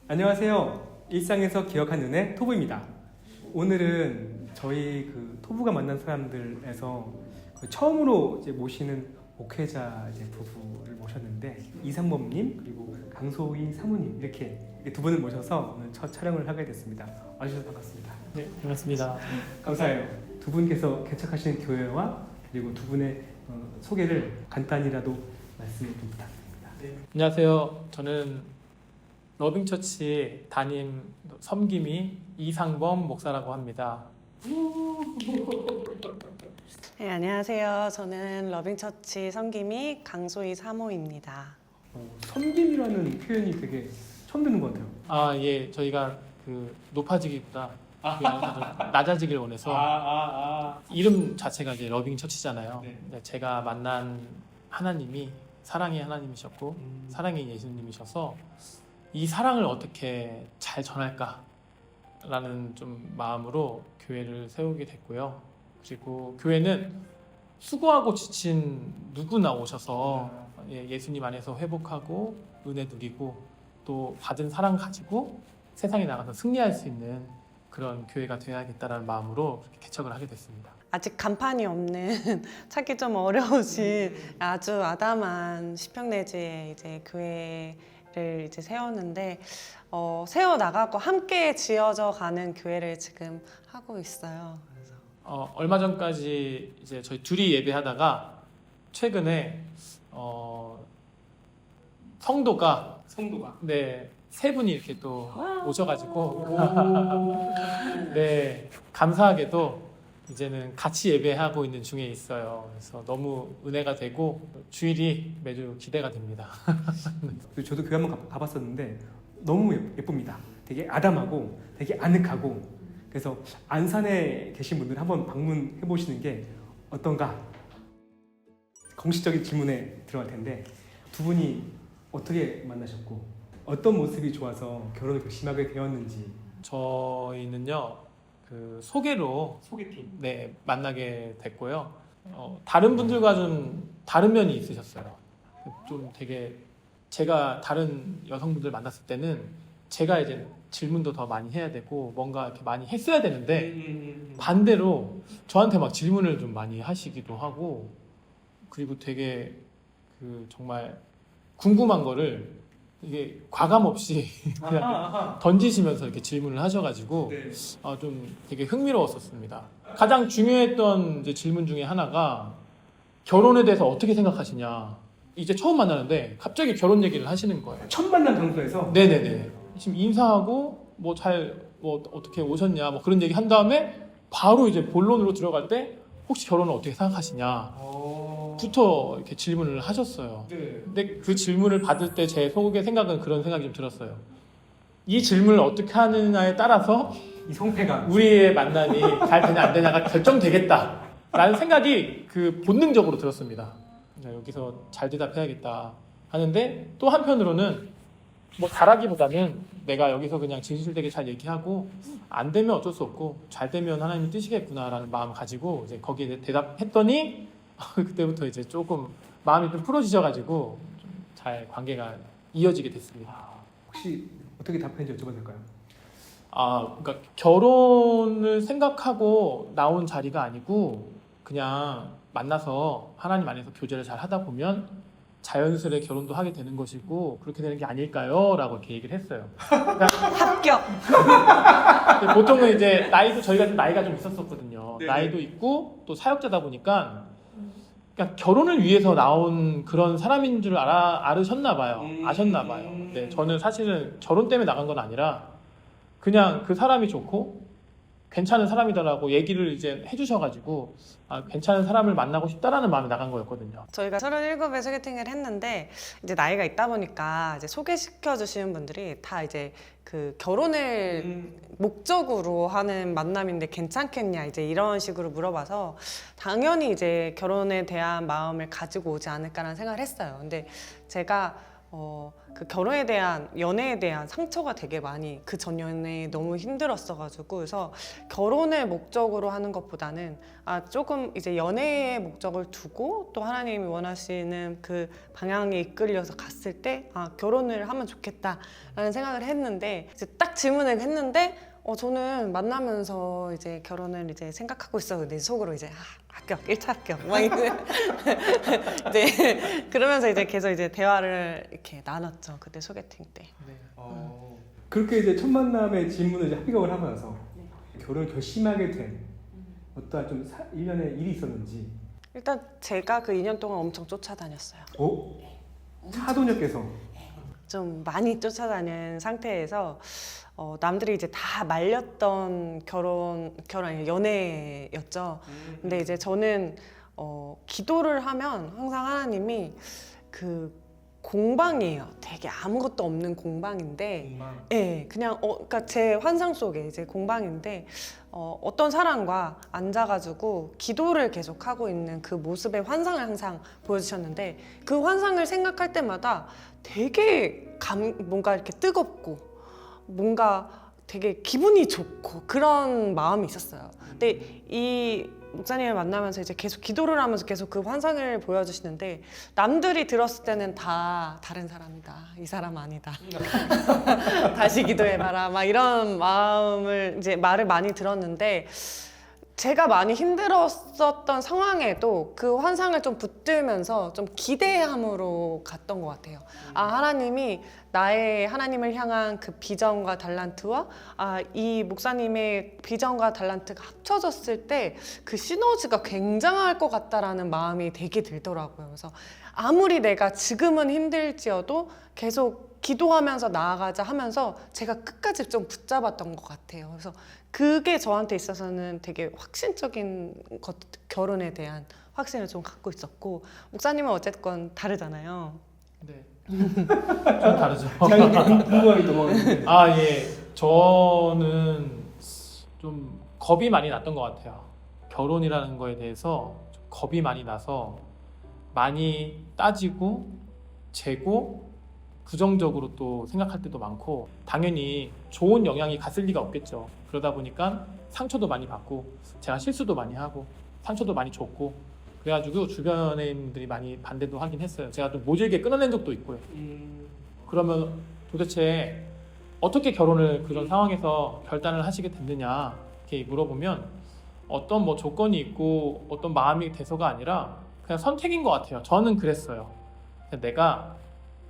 안녕하세요. 일상에서 기억한 은혜 토부입니다. 오늘은 저희 토부가 만난 사람들에서 처음으로 이제 모시는 목회자 이제 부부를 모셨는데 이상범님 그리고 강소희 사모님 이렇게 두 분을 모셔서 오늘 첫 촬영을 하게 됐습니다. 와주셔서 반갑습니다. 네, 반갑습니다. 감사해요. 두 분께서 개척하시는 교회와 그리고 두 분의 소개를 간단히라도 말씀을 좀 부탁드립니다. 네. 안녕하세요. 저는 러빙처치 담임 섬김이 이상범 목사라고 합니다. 네, 안녕하세요. 저는 러빙처치 섬김이 강소희 사모입니다. 섬김이라는 표현이 되게 처음 듣는 것 같아요. 아, 예, 저희가 높아지기보다 낮아지길 원해서 이름 자체가 이제 러빙처치잖아요. 네. 제가 만난 하나님이 사랑의 하나님이셨고 사랑의 예수님이셔서 이 사랑을 어떻게 잘 전할까라는 좀 마음으로 교회를 세우게 됐고요. 그리고 교회는 수고하고 지친 누구나 오셔서 예수님 안에서 회복하고 은혜 누리고 또 받은 사랑 가지고 세상에 나가서 승리할 수 있는 그런 교회가 되어야겠다는 마음으로 개척을 하게 됐습니다. 아직 간판이 없는 찾기 좀 어려우신 아주 아담한 10평 내지의 이제 교회를 이제 세웠는데 세워 나가고 함께 지어져 가는 교회를 지금 하고 있어요. 얼마 전까지 이제 저희 둘이 예배하다가 최근에 성도가 네, 세 분이 이렇게 또 오셔가지고 네, 감사하게도 이제는 같이 예배하고 있는 중에 있어요. 그래서 너무 은혜가 되고 주일이 매주 기대가 됩니다. 저도 교회 한번 가봤었는데 너무 예쁩니다. 되게 아담하고 되게 아늑하고 그래서 안산에 계신 분들 한번 방문해 보시는 게 어떤가? 공식적인 질문에 들어갈 텐데 두 분이 어떻게 만나셨고 어떤 모습이 좋아서 결혼을 결심하게 되었는지. 저희는요 소개로 소개팅. 네, 만나게 됐고요. 다른 분들과 좀 다른 면이 있으셨어요. 좀 되게 제가 다른 여성분들 만났을 때는 제가 이제 질문도 더 많이 해야 되고 뭔가 이렇게 많이 했어야 되는데 반대로 저한테 막 질문을 좀 많이 하시기도 하고 그리고 되게 정말 궁금한 거를 이게 과감 없이 그냥 던지시면서 이렇게 질문을 하셔가지고 좀 되게 흥미로웠었습니다. 가장 중요했던 이제 질문 중에 하나가 결혼에 대해서 어떻게 생각하시냐. 이제 처음 만나는데 갑자기 결혼 얘기를 하시는 거예요. 첫 만난 장소에서. 네네네. 지금 인사하고 뭐 어떻게 오셨냐 뭐 그런 얘기 한 다음에 바로 이제 본론으로 들어갈 때 혹시 결혼을 어떻게 생각하시냐. 부터 이렇게 질문을 하셨어요. 네. 근데 그 질문을 받을 때 제 속의 생각은 그런 생각이 좀 들었어요. 이 질문을 어떻게 하느냐에 따라서 이 성패가 우리의 만남이 잘 되냐 안 되냐가 결정되겠다라는 생각이 본능적으로 들었습니다. 여기서 잘 대답해야겠다 하는데 또 한편으로는 뭐 잘하기보다는 내가 여기서 그냥 진실되게 잘 얘기하고 안 되면 어쩔 수 없고 잘 되면 하나님이 뜨시겠구나라는 마음 가지고 이제 거기에 대답했더니 그때부터 이제 조금 마음이 좀 풀어지셔가지고 좀 잘 관계가 이어지게 됐습니다. 혹시 어떻게 답했는지 여쭤봐도 될까요? 그러니까 결혼을 생각하고 나온 자리가 아니고 그냥 만나서 하나님 안에서 교제를 잘 하다 보면 자연스레 결혼도 하게 되는 것이고 그렇게 되는 게 아닐까요? 라고 이렇게 얘기를 했어요. 그러니까 합격! 보통은 이제 저희가 나이가 좀 있었었거든요. 네네. 나이도 있고 또 사역자다 보니까 그러니까 결혼을 위해서 나온 그런 사람인 줄 아셨나 봐요. 네, 저는 사실은 결혼 때문에 나간 건 아니라 그냥 그 사람이 좋고 괜찮은 사람이다라고 얘기를 이제 해주셔가지고 괜찮은 사람을 만나고 싶다라는 마음에 나간 거였거든요. 저희가 37에 소개팅을 했는데 이제 나이가 있다 보니까 이제 소개시켜 주시는 분들이 다 이제 결혼을 목적으로 하는 만남인데 괜찮겠냐 이제 이런 식으로 물어봐서 당연히 이제 결혼에 대한 마음을 가지고 오지 않을까라는 생각을 했어요. 근데 제가 그 결혼에 대한 연애에 대한 상처가 되게 많이 그 전 연애에 너무 힘들었어가지고 그래서 결혼을 목적으로 하는 것보다는 조금 이제 연애의 목적을 두고 또 하나님이 원하시는 그 방향에 이끌려서 갔을 때 결혼을 하면 좋겠다라는 생각을 했는데 이제 딱 질문을 했는데 저는 만나면서 이제 결혼을 이제 생각하고 있어. 내 속으로 이제 합격, 1차 합격. 막 이제 그러면서 이제 계속 이제 대화를 이렇게 나눴죠. 그때 소개팅 때. 네. 그렇게 이제 첫 만남의 질문을 이제 합격을 하고 나서 결혼을 결심하게 된 어떠한 좀 일련의 일이 있었는지. 일단 제가 그 2년 동안 엄청 쫓아다녔어요. 차도녀께서 좀 많이 쫓아다닌 상태에서 남들이 이제 다 말렸던 결혼 아니 연애였죠. 근데 이제 저는 기도를 하면 항상 하나님이 그 공방이에요. 되게 아무것도 없는 공방인데, 예, 그냥 그러니까 제 환상 속에 이제 공방인데 어떤 사람과 앉아가지고 기도를 계속 하고 있는 그 모습의 환상을 항상 보여주셨는데 그 환상을 생각할 때마다 되게 뭔가 이렇게 뜨겁고 뭔가 되게 기분이 좋고 그런 마음이 있었어요. 근데 이 목사님을 만나면서 이제 계속 기도를 하면서 계속 그 환상을 보여주시는데 남들이 들었을 때는 다 다른 사람이다. 이 사람 아니다. 다시 기도해봐라. 막 이런 말을 많이 들었는데 제가 많이 힘들었었던 상황에도 그 환상을 좀 붙들면서 좀 기대함으로 갔던 것 같아요. 하나님이 나의 하나님을 향한 그 비전과 달란트와 이 목사님의 비전과 달란트가 합쳐졌을 때 그 시너지가 굉장할 것 같다라는 마음이 되게 들더라고요. 그래서 아무리 내가 지금은 힘들지어도 계속 기도하면서 나아가자 하면서 제가 끝까지 좀 붙잡았던 것 같아요. 그래서 그게 저한테 있어서는 되게 확신적인 결혼에 대한 확신을 좀 갖고 있었고 목사님은 어쨌건 다르잖아요. 네. 좀 다르죠. 궁금하게 넘어가는데. 예. 저는 좀 겁이 많이 났던 것 같아요. 결혼이라는 거에 대해서 좀 겁이 많이 나서 많이 따지고 재고 부정적으로 또 생각할 때도 많고 당연히 좋은 영향이 갔을 리가 없겠죠. 그러다 보니까 상처도 많이 받고 제가 실수도 많이 하고 상처도 많이 줬고 그래가지고 주변에 분들이 많이 반대도 하긴 했어요. 제가 좀 모질게 끊어낸 적도 있고요. 그러면 도대체 어떻게 결혼을 그런 상황에서 결단을 하시게 됐느냐 이렇게 물어보면 어떤 뭐 조건이 있고 어떤 마음이 돼서가 아니라 그냥 선택인 것 같아요. 저는 그랬어요. 내가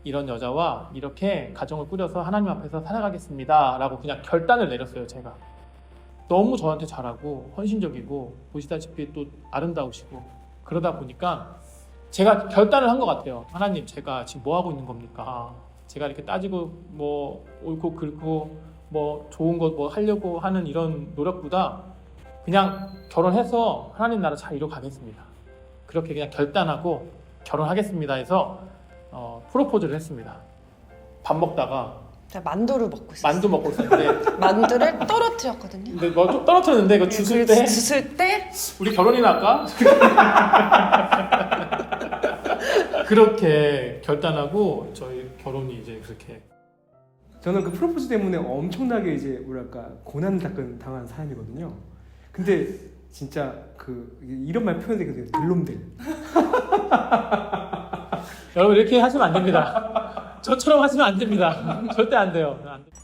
이런 여자와 이렇게 가정을 꾸려서 하나님 앞에서 살아가겠습니다 라고 그냥 결단을 내렸어요. 제가 너무 저한테 잘하고 헌신적이고 보시다시피 또 아름다우시고 그러다 보니까 제가 결단을 한 것 같아요. 하나님 제가 지금 뭐 하고 있는 겁니까? 제가 이렇게 따지고 뭐 옳고 그르고 뭐 좋은 것 뭐 하려고 하는 이런 노력보다 그냥 결혼해서 하나님 나라 잘 이뤄가겠습니다. 그렇게 그냥 결단하고 결혼하겠습니다 해서 프로포즈를 했습니다. 밥 먹다가 제가 만두를 먹고 있었어요. 만두 먹고 있었는데 만두를 떨어뜨렸거든요. 근데 뭐 좀 떨어뜨렸는데 그 주술 때 주술 때 우리 결혼이나 할까? 그렇게 결단하고 저희 결혼이 이제 그렇게 저는 그 프로포즈 때문에 엄청나게 이제 뭐랄까 고난 당한 사람이거든요. 근데 진짜 그 이런 말 표현되거든요. 들놈들. 여러분 이렇게 하시면 안 됩니다. 저처럼 하시면 안 됩니다. 절대 안 돼요.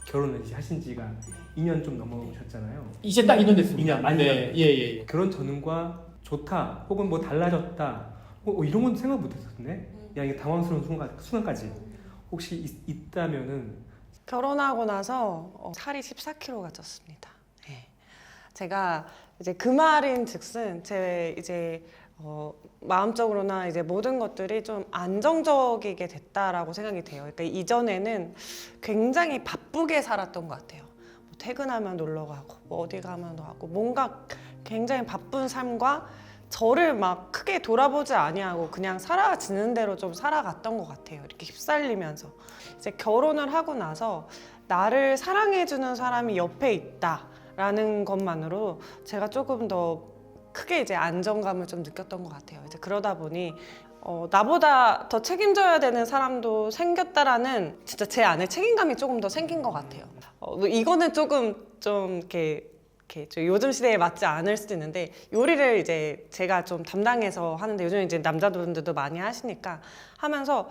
결혼을 이제 하신 지가 2년 좀 넘으셨잖아요. 이제 딱 2년 됐습니다. 2년, 네, 예. 결혼 전과 좋다 혹은 뭐 달라졌다 이런 건 생각 못 했었네. 야 이게 당황스러운 순간까지 혹시 있다면은 결혼하고 나서 살이 14kg가 쪘습니다. 네. 제가 이제 그 말인즉슨 제 이제 마음적으로나 이제 모든 것들이 좀 안정적이게 됐다라고 생각이 돼요. 그러니까 이전에는 굉장히 바쁘게 살았던 것 같아요. 뭐 퇴근하면 놀러 가고, 뭐 어디 가면 가고, 뭔가 굉장히 바쁜 삶과 저를 막 크게 돌아보지 아니하고 그냥 사라지는 대로 좀 살아갔던 것 같아요. 이렇게 휩쓸리면서 이제 결혼을 하고 나서 나를 사랑해주는 사람이 옆에 있다라는 것만으로 제가 조금 더 크게 이제 안정감을 좀 느꼈던 것 같아요. 이제 그러다 보니 나보다 더 책임져야 되는 사람도 생겼다라는 진짜 제 안에 책임감이 조금 더 생긴 것 같아요. 뭐 이거는 조금 좀 이렇게 좀 요즘 시대에 맞지 않을 수도 있는데 요리를 이제 제가 좀 담당해서 하는데 요즘 이제 남자분들도 많이 하시니까 하면서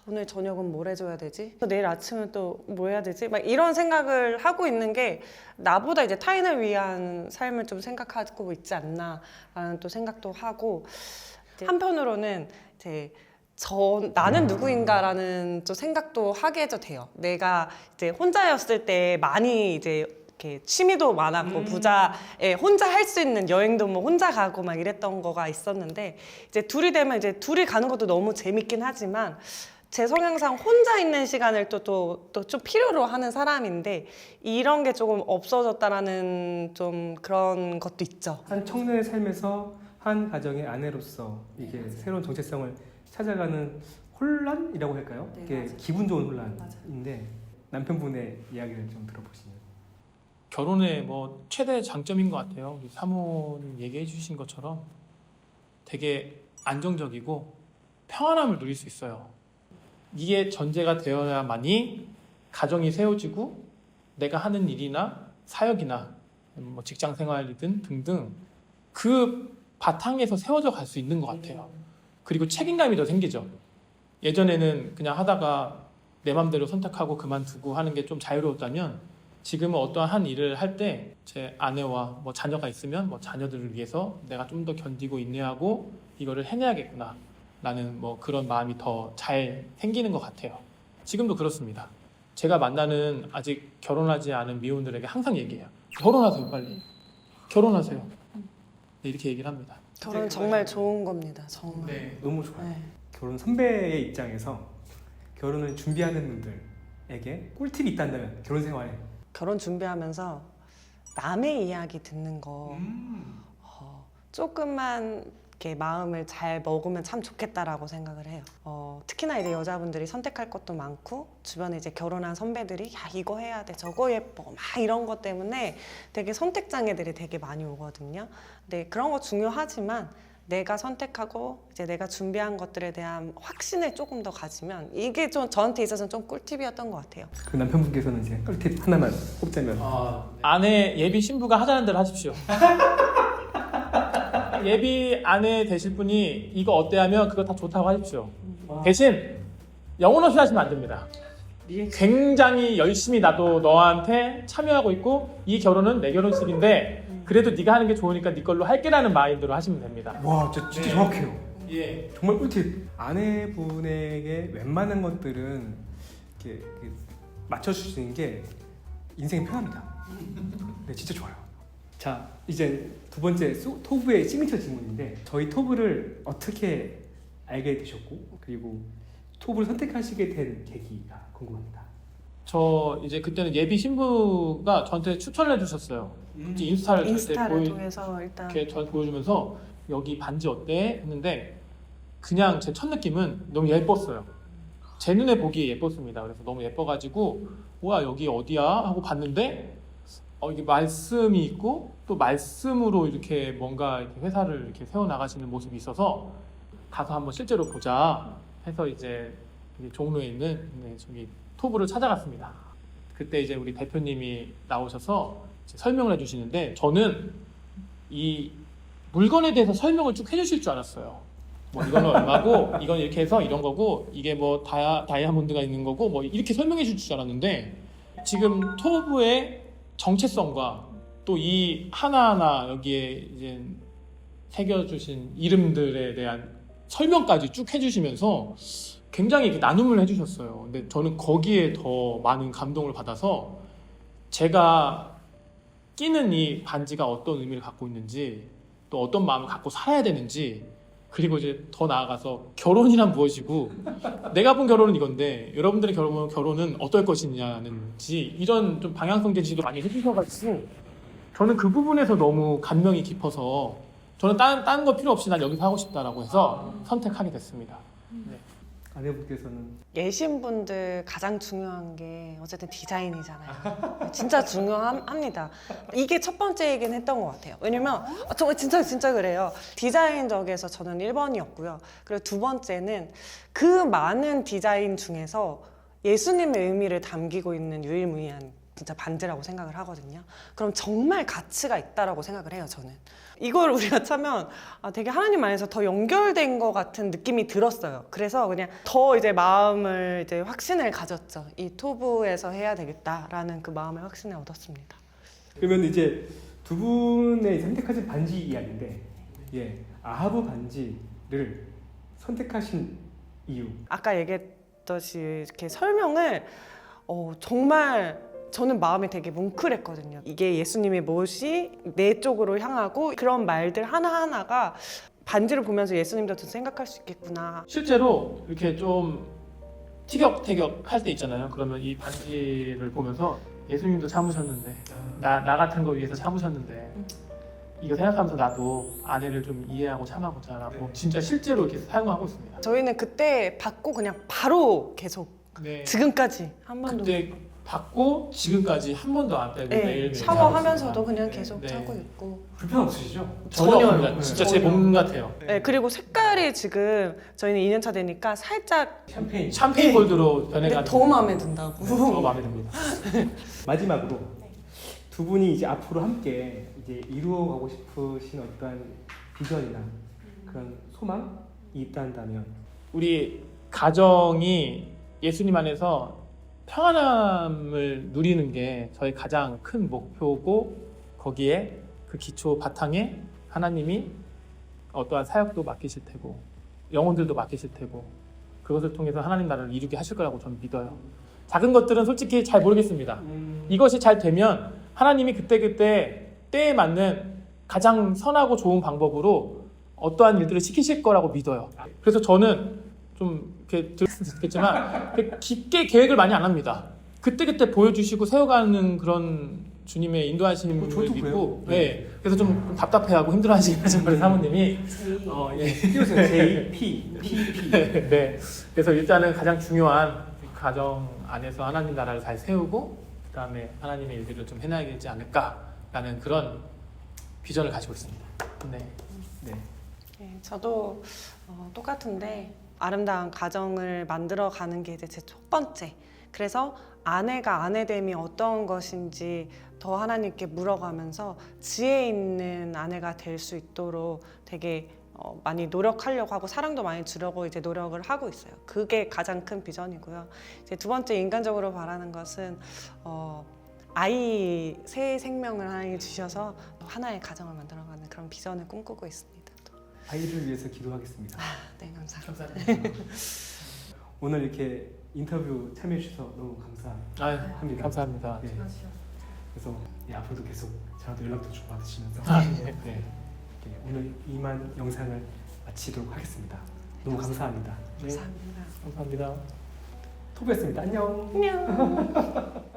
오늘 저녁은 뭘 해줘야 되지? 내일 아침은 또 뭐 해야 되지? 막 이런 생각을 하고 있는 게 나보다 이제 타인을 위한 삶을 좀 생각하고 있지 않나라는 또 생각도 하고 한편으로는 이제 나는 누구인가라는 좀 생각도 하게 돼요. 내가 이제 혼자였을 때 많이 이제 이렇게 취미도 많았고 부자에 혼자 할 수 있는 여행도 뭐 혼자 가고 막 이랬던 거가 있었는데 이제 둘이 되면 이제 둘이 가는 것도 너무 재밌긴 하지만 제 성향상 혼자 있는 시간을 또 좀 필요로 하는 사람인데 이런 게 조금 없어졌다라는 좀 그런 것도 있죠. 한 청년의 삶에서 한 가정의 아내로서 이게 새로운 정체성을 찾아가는 혼란이라고 할까요? 네, 이게 맞아요. 기분 좋은 혼란인데 남편분의 이야기를 좀 들어보시면 결혼의 뭐 최대 장점인 것 같아요. 우리 사모님 얘기해 주신 것처럼 되게 안정적이고 평안함을 누릴 수 있어요. 이게 전제가 되어야만이 가정이 세워지고 내가 하는 일이나 사역이나 뭐 직장 생활이든 등등 그 바탕에서 세워져 갈 수 있는 것 같아요. 그리고 책임감이 더 생기죠. 예전에는 그냥 하다가 내 맘대로 선택하고 그만두고 하는 게 좀 자유로웠다면 지금은 어떠한 한 일을 할 때 제 아내와 뭐 자녀가 있으면 뭐 자녀들을 위해서 내가 좀 더 견디고 인내하고 이거를 해내야겠구나 라는 뭐 그런 마음이 더 잘 생기는 것 같아요. 지금도 그렇습니다. 제가 만나는 아직 결혼하지 않은 미혼들에게 항상 얘기해요. 결혼하세요, 빨리. 결혼하세요. 네, 이렇게 얘기를 합니다. 결혼 정말 좋은 겁니다. 정말. 네. 너무 좋아요. 네. 결혼 선배의 입장에서 결혼을 준비하는 분들에게 꿀팁이 있다면 결혼 생활에 결혼 준비하면서 남의 이야기 듣는 거 조금만 이렇게 마음을 잘 먹으면 참 좋겠다라고 생각을 해요. 특히나 이제 여자분들이 선택할 것도 많고 주변에 이제 결혼한 선배들이 야 이거 해야 돼 저거 예뻐 막 이런 것 때문에 되게 선택 장애들이 되게 많이 오거든요. 근데 그런 거 중요하지만 내가 선택하고 이제 내가 준비한 것들에 대한 확신을 조금 더 가지면 이게 좀 저한테 있어서는 좀 꿀팁이었던 것 같아요. 그 남편분께서는 이제 꿀팁 하나만 꼽자면 아내 예비 신부가 하자는 대로 하십시오. 예비 아내 되실 분이 이거 어때 하면 그거 다 좋다고 하십시오. 대신 영혼 없이 하시면 안 됩니다. 굉장히 열심히 나도 너한테 참여하고 있고 이 결혼은 내 결혼식인데 그래도 네가 하는 게 좋으니까 네 걸로 할게라는 마인드로 하시면 됩니다. 와 진짜 정확해요. 예. 정말 꿀팁. 아내분에게 웬만한 것들은 이렇게 맞춰주시는 게 인생이 편합니다. 네, 진짜 좋아요. 자, 이제 두 번째 토부의 시그니처 질문인데 저희 토부를 어떻게 알게 되셨고 그리고 토부를 선택하시게 된 계기가 궁금합니다. 저 이제 그때는 예비 신부가 저한테 추천을 해주셨어요. 인스타를 통해서 일단 이렇게 저한테 보여주면서 여기 반지 어때? 했는데 그냥 제 첫 느낌은 너무 예뻤어요. 제 눈에 보기에 예뻤습니다. 그래서 너무 예뻐가지고 뭐야 여기 어디야? 하고 봤는데 이게 말씀이 있고 또 말씀으로 이렇게 뭔가 이렇게 회사를 이렇게 세워 나가시는 모습이 있어서 가서 한번 실제로 보자 해서 이제 종로에 있는 저기 토부를 찾아갔습니다. 그때 이제 우리 대표님이 나오셔서 설명을 해주시는데 저는 이 물건에 대해서 설명을 쭉 해주실 줄 알았어요. 뭐 이거는 얼마고 이건 이렇게 해서 이런 거고 이게 뭐 다이아몬드가 있는 거고 뭐 이렇게 설명해 줄 줄 알았는데 지금 토부의 정체성과 또 이 하나하나 여기에 이제 새겨주신 이름들에 대한 설명까지 쭉 해주시면서 굉장히 이렇게 나눔을 해주셨어요. 근데 저는 거기에 더 많은 감동을 받아서 제가 끼는 이 반지가 어떤 의미를 갖고 있는지 또 어떤 마음을 갖고 살아야 되는지 그리고 이제 더 나아가서 결혼이란 무엇이고 내가 본 결혼은 이건데 여러분들의 결혼은 어떨 것이냐는지 이런 좀 방향성 제시도 많이 해주셔가지고 저는 그 부분에서 너무 감명이 깊어서 저는 다른 거 필요 없이 난 여기서 하고 싶다라고 해서 선택하게 됐습니다. 네. 아내분께서는 예신분들 가장 중요한 게 어쨌든 디자인이잖아요. 진짜 중요합니다. 이게 첫 번째이긴 했던 것 같아요. 왜냐면 정말 진짜 그래요. 디자인적에서 저는 1번이었고요. 그리고 두 번째는 그 많은 디자인 중에서 예수님의 의미를 담기고 있는 유일무이한 진짜 반지라고 생각을 하거든요. 그럼 정말 가치가 있다라고 생각을 해요, 저는. 이걸 우리가 차면 되게 하나님 안에서 더 연결된 것 같은 느낌이 들었어요. 그래서 그냥 더 이제 마음을 이제 확신을 가졌죠. 이 토부에서 해야 되겠다라는 그 마음의 확신을 얻었습니다. 그러면 이제 두 분의 선택하신 반지 이야기인데, 예, 아하브 반지를 선택하신 이유. 아까 얘기했듯이 이렇게 설명을 정말 저는 마음이 되게 뭉클했거든요. 이게 예수님의 못이 내 쪽으로 향하고 그런 말들 하나하나가 반지를 보면서 예수님도 더 생각할 수 있겠구나. 실제로 이렇게 좀 티격태격 할 때 있잖아요. 그러면 이 반지를 보면서 예수님도 참으셨는데 나 같은 거 위해서 참으셨는데 이거 생각하면서 나도 아내를 좀 이해하고 참아보자라고 진짜 실제로 이렇게 사용하고 있습니다. 저희는 그때 받고 그냥 바로 계속 네. 지금까지 한 번도 그때 받고 지금까지 한 번도 안 빼고 네, 매일매일 샤워하면서도 하고 그냥 있습니다. 계속 네. 차고 있고 불편 없으시죠? 전혀 전혀요. 없습니다. 진짜 제 몸 같아요. 네, 그리고 색깔이 지금 저희는 2년차 되니까 살짝 샴페인. 샴페인 골드로 근데 변해가지고 더 마음에 든다고. 더 마음에 듭니다. 마지막으로 두 분이 이제 앞으로 함께 이제 이루어가고 싶으신 어떤 비전이나 그런 소망이 있다면 우리 가정이 예수님 안에서 평안함을 누리는 게 저희 가장 큰 목표고 거기에 그 기초 바탕에 하나님이 어떠한 사역도 맡기실 테고 영혼들도 맡기실 테고 그것을 통해서 하나님 나라를 이루게 하실 거라고 저는 믿어요. 작은 것들은 솔직히 잘 모르겠습니다. 이것이 잘 되면 하나님이 그때그때 때에 맞는 가장 선하고 좋은 방법으로 어떠한 일들을 시키실 거라고 믿어요. 그래서 저는 좀 이렇게 듣겠지만 깊게 계획을 많이 안 합니다. 그때그때 보여주시고 세워가는 그런 주님의 인도하심을 저도 믿고 그래요. 네. 그래서 좀 답답해하고 힘들어하시긴 하지만 우리 사모님이 예. 띄우세요. JP. 네. 그래서 일단은 가장 중요한 가정 안에서 하나님 나라를 잘 세우고 그 다음에 하나님의 일들을 좀 해나가야 되지 않을까라는 그런 비전을 가지고 있습니다. 네. 네. 네, 저도 똑같은데 아름다운 가정을 만들어가는 게 이제 제 첫 번째. 그래서 아내가 아내됨이 어떤 것인지 더 하나님께 물어가면서 지혜 있는 아내가 될 수 있도록 되게 많이 노력하려고 하고 사랑도 많이 주려고 이제 노력을 하고 있어요. 그게 가장 큰 비전이고요. 이제 두 번째 인간적으로 바라는 것은 아이 새 생명을 하나님이 주셔서 하나의 가정을 만들어가는 그런 비전을 꿈꾸고 있습니다. 아이를 위해서 기도하겠습니다. 네, 감사합니다. 감사합니다. 오늘 이렇게 인터뷰 참여해 주셔서 너무 감사합니다. 아유, 감사합니다. 네. 그래서 앞으로도 계속 저한테 연락도 좀 받으시면서 네. 네. 오늘 이만 영상을 마치도록 하겠습니다. 너무 감사합니다. 네. 감사합니다. 감사합니다. 토부였습니다. 안녕. 안녕.